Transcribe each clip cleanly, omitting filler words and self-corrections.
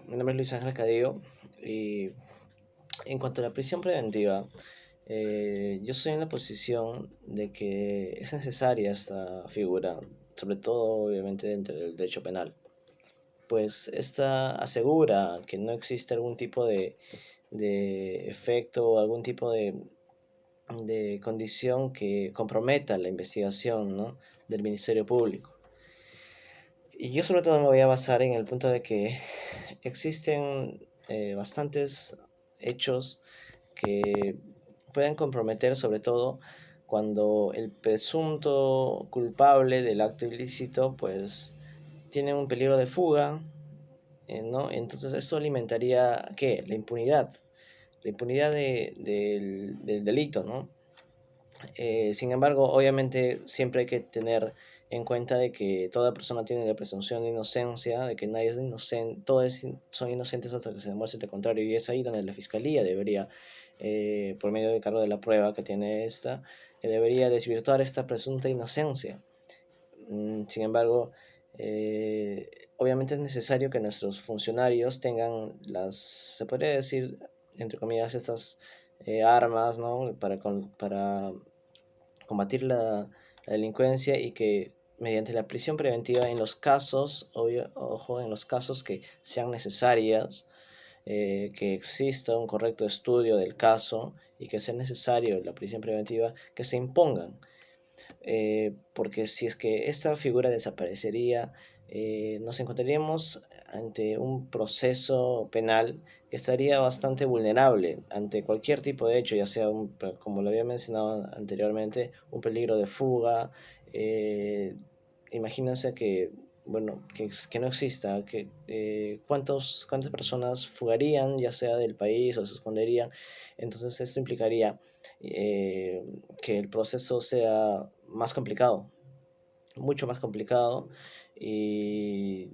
Mi nombre es Luis Ángel Cadillo y en cuanto a la prisión preventiva, yo soy en la posición de que es necesaria esta figura, sobre todo obviamente dentro del derecho penal, pues esta asegura que no existe algún tipo de efecto o algún tipo de condición que comprometa la investigación, ¿no?, del Ministerio Público. Y yo sobre todo me voy a basar en el punto de que existen bastantes hechos que pueden comprometer, sobre todo cuando el presunto culpable del acto ilícito pues tiene un peligro de fuga, ¿no? Entonces esto alimentaría, ¿qué? La impunidad del delito, ¿no? Sin embargo, obviamente siempre hay que tener en cuenta de que toda persona tiene la presunción de inocencia, de que nadie es inocente, son inocentes hasta que se demuestre lo contrario, y es ahí donde la fiscalía debería, por medio del cargo de la prueba que tiene esta, que debería desvirtuar esta presunta inocencia. Sin embargo, obviamente es necesario que nuestros funcionarios tengan se podría decir, entre comillas, estas armas, ¿no?, para combatir la delincuencia, y que mediante la prisión preventiva en los casos, ojo, en los casos que sean necesarias, que exista un correcto estudio del caso y que sea necesario la prisión preventiva, que se impongan. Porque si es que esta figura desaparecería, nos encontraríamos ante un proceso penal que estaría bastante vulnerable ante cualquier tipo de hecho, ya sea, como lo había mencionado anteriormente, un peligro de fuga. eh, Imagínense que, bueno, que no exista, cuántas personas fugarían, ya sea del país, o se esconderían. Entonces esto implicaría eh, que el proceso sea más complicado, mucho más complicado, y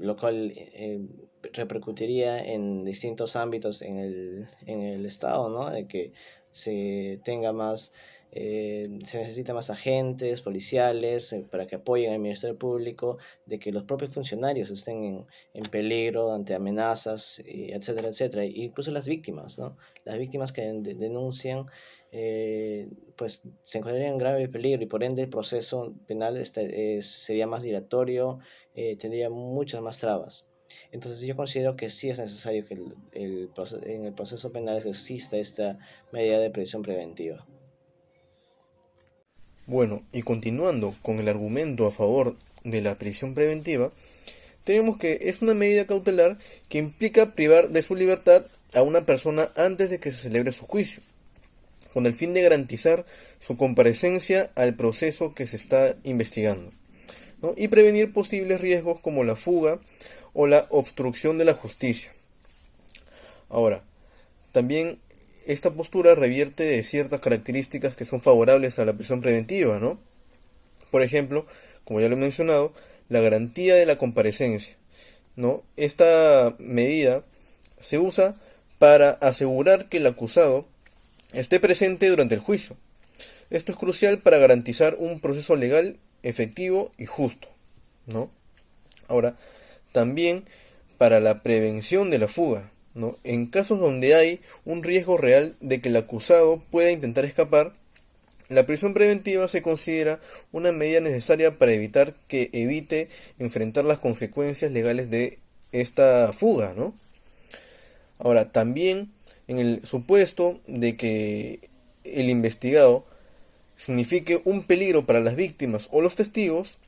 lo cual repercutiría en distintos ámbitos en el Estado, ¿no? De que se necesita más agentes policiales para que apoyen al Ministerio Público, de que los propios funcionarios estén en peligro ante amenazas, etcétera, etcétera, e incluso las víctimas, ¿no? Las víctimas que denuncian, pues se encontrarían en grave peligro, y por ende el proceso penal sería más dilatorio, tendría muchas más trabas. Entonces yo considero que sí es necesario que en el proceso penal exista esta medida de prisión preventiva. Bueno, y continuando con el argumento a favor de la prisión preventiva, tenemos que es una medida cautelar que implica privar de su libertad a una persona antes de que se celebre su juicio, con el fin de garantizar su comparecencia al proceso que se está investigando, ¿no? Y prevenir posibles riesgos como la fuga o la obstrucción de la justicia. Ahora, también esta postura revierte de ciertas características que son favorables a la prisión preventiva, ¿no? Por ejemplo, como ya lo he mencionado, la garantía de la comparecencia, ¿no? Esta medida se usa para asegurar que el acusado esté presente durante el juicio. Esto es crucial para garantizar un proceso legal, efectivo y justo, ¿no? Ahora, también para la prevención de la fuga, ¿no? En casos donde hay un riesgo real de que el acusado pueda intentar escapar, la prisión preventiva se considera una medida necesaria para evitar que evite enfrentar las consecuencias legales de esta fuga, ¿no? Ahora, también en el supuesto de que el investigado signifique un peligro para las víctimas o los testigos,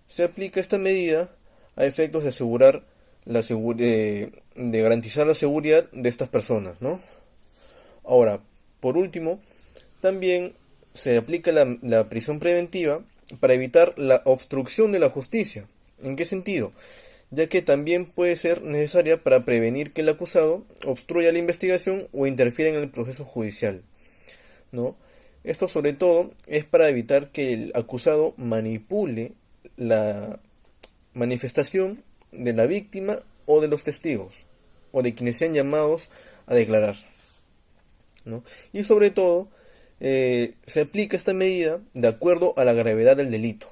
se aplica esta medida a efectos de asegurar de garantizar la seguridad de estas personas, ¿no? Ahora, por último, también se aplica la prisión preventiva para evitar la obstrucción de la justicia. ¿En qué sentido? Ya que también puede ser necesaria para prevenir que el acusado obstruya la investigación o interfiera en el proceso judicial, ¿no? Esto sobre todo es para evitar que el acusado manipule la manifestación de la víctima o de los testigos o de quienes sean llamados a declarar, ¿no? Y sobre todo se aplica esta medida de acuerdo a la gravedad del delito,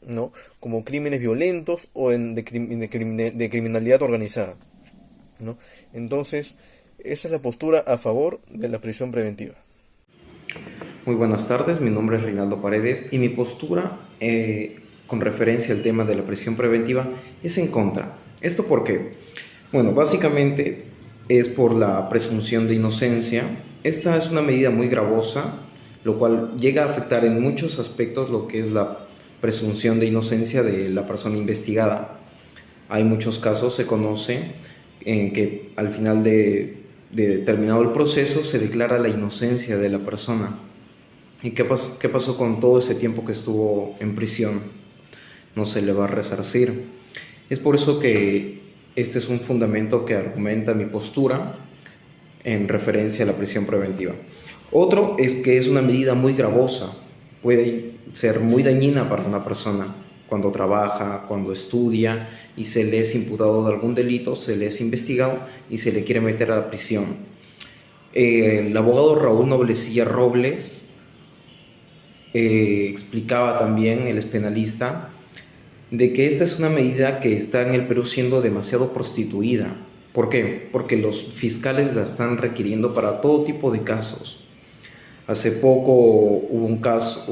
¿no? Como crímenes violentos o de criminalidad organizada. ¿no? Entonces, esa es la postura a favor de la prisión preventiva. Muy buenas tardes, mi nombre es Reinaldo Paredes y mi postura con referencia al tema de la prisión preventiva es en contra. ¿Esto por qué? Bueno, básicamente es por la presunción de inocencia. Esta es una medida muy gravosa, lo cual llega a afectar en muchos aspectos lo que es la presunción de inocencia de la persona investigada. Hay muchos casos, se conoce, en que al final de terminado el proceso se declara la inocencia de la persona. ¿Y qué pasó con todo ese tiempo que estuvo en prisión? No se le va a resarcir. Es por eso que este es un fundamento que argumenta mi postura en referencia a la prisión preventiva. Otro es que es una medida muy gravosa, puede ser muy dañina para una persona cuando trabaja, cuando estudia y se le es imputado de algún delito, se le es investigado y se le quiere meter a la prisión. El abogado Raúl Noblecilla Robles explicaba también, el penalista, de que esta es una medida que está en el Perú siendo demasiado prostituida. ¿Por qué? Porque los fiscales la están requiriendo para todo tipo de casos. Hace poco hubo un caso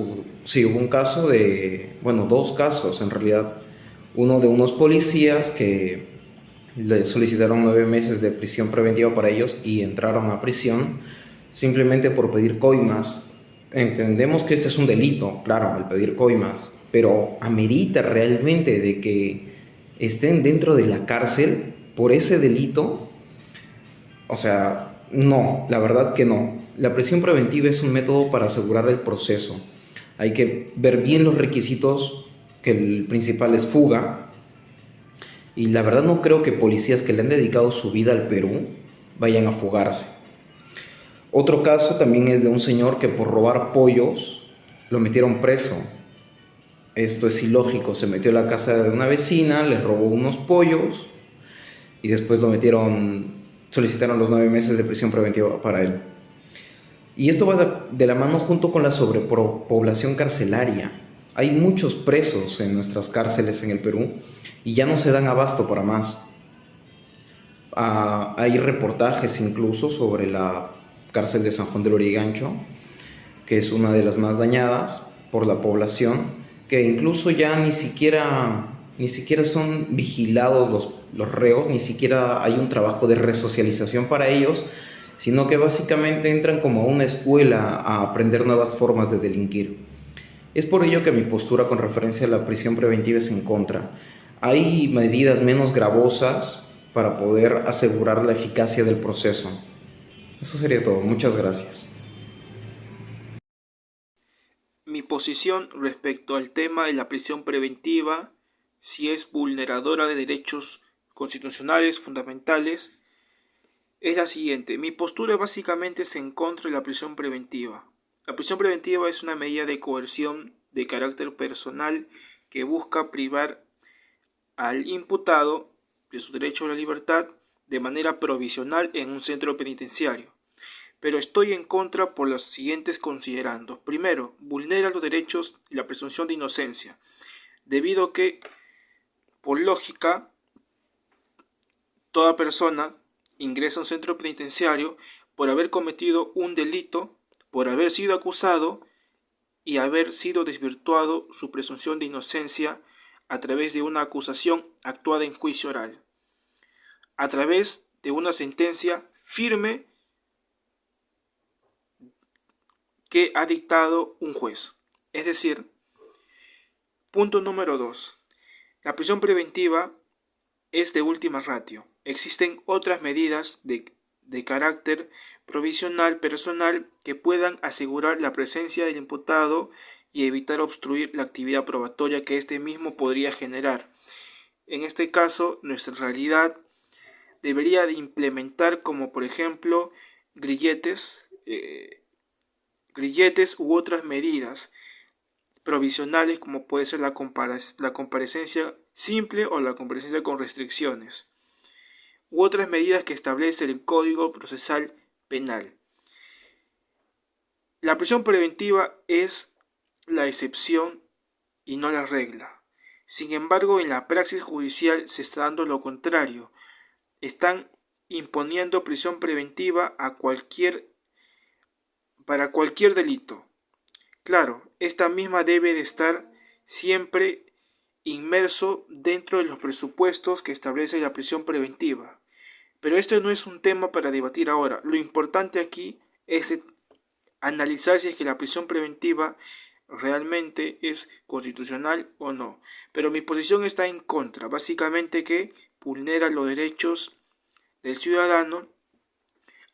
bueno, dos casos en realidad. Uno de unos policías que le solicitaron 9 meses de prisión preventiva para ellos y entraron a prisión simplemente por pedir coimas. Entendemos que este es un delito, claro, el pedir coimas, pero amerita realmente de que estén dentro de la cárcel por ese delito. O sea, no, la verdad que no. La prisión preventiva es un método para asegurar el proceso. Hay que ver bien los requisitos, que el principal es fuga. Y la verdad no creo que policías que le han dedicado su vida al Perú vayan a fugarse. Otro caso también es de un señor que por robar pollos lo metieron preso. Esto es ilógico, se metió a la casa de una vecina, le robó unos pollos y después solicitaron los 9 meses de prisión preventiva para él. Y esto va de la mano junto con la sobrepoblación carcelaria. Hay muchos presos en nuestras cárceles en el Perú y ya no se dan abasto para más. Hay reportajes incluso sobre la cárcel de San Juan del Lurigancho, que es una de las más dañadas por la población, que incluso ya ni siquiera son vigilados los reos, ni siquiera hay un trabajo de resocialización para ellos, sino que básicamente entran como a una escuela a aprender nuevas formas de delinquir. Es por ello que mi postura con referencia a la prisión preventiva es en contra. Hay medidas menos gravosas para poder asegurar la eficacia del proceso. Eso sería todo. Muchas gracias. Mi posición respecto al tema de la prisión preventiva, si es vulneradora de derechos constitucionales fundamentales, es la siguiente. Mi postura básicamente es en contra de la prisión preventiva. La prisión preventiva es una medida de coerción de carácter personal que busca privar al imputado de su derecho a la libertad de manera provisional en un centro penitenciario. Pero estoy en contra por los siguientes considerandos. Primero, vulnera los derechos y la presunción de inocencia, debido a que, por lógica, toda persona ingresa a un centro penitenciario por haber cometido un delito, por haber sido acusado y haber sido desvirtuado su presunción de inocencia a través de una acusación actuada en juicio oral, a través de una sentencia firme que ha dictado un juez. Es decir, punto número 2. La prisión preventiva es de última ratio. Existen otras medidas de carácter provisional personal que puedan asegurar la presencia del imputado y evitar obstruir la actividad probatoria que éste mismo podría generar. En este caso, nuestra realidad debería de implementar como por ejemplo grilletes u otras medidas provisionales como puede ser la comparecencia simple o la comparecencia con restricciones u otras medidas que establece el Código Procesal Penal. La prisión preventiva es la excepción y no la regla. Sin embargo, en la praxis judicial se está dando lo contrario. Están imponiendo prisión preventiva para cualquier delito. Claro, esta misma debe de estar siempre inmerso dentro de los presupuestos que establece la prisión preventiva. Pero esto no es un tema para debatir ahora. Lo importante aquí es analizar si es que la prisión preventiva realmente es constitucional o no. Pero mi posición está en contra, básicamente que vulnera los derechos del ciudadano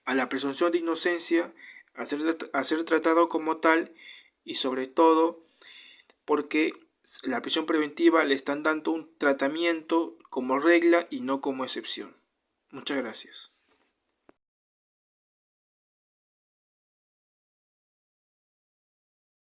a la presunción de inocencia, a ser tratado como tal y sobre todo porque la prisión preventiva le están dando un tratamiento como regla y no como excepción. Muchas gracias.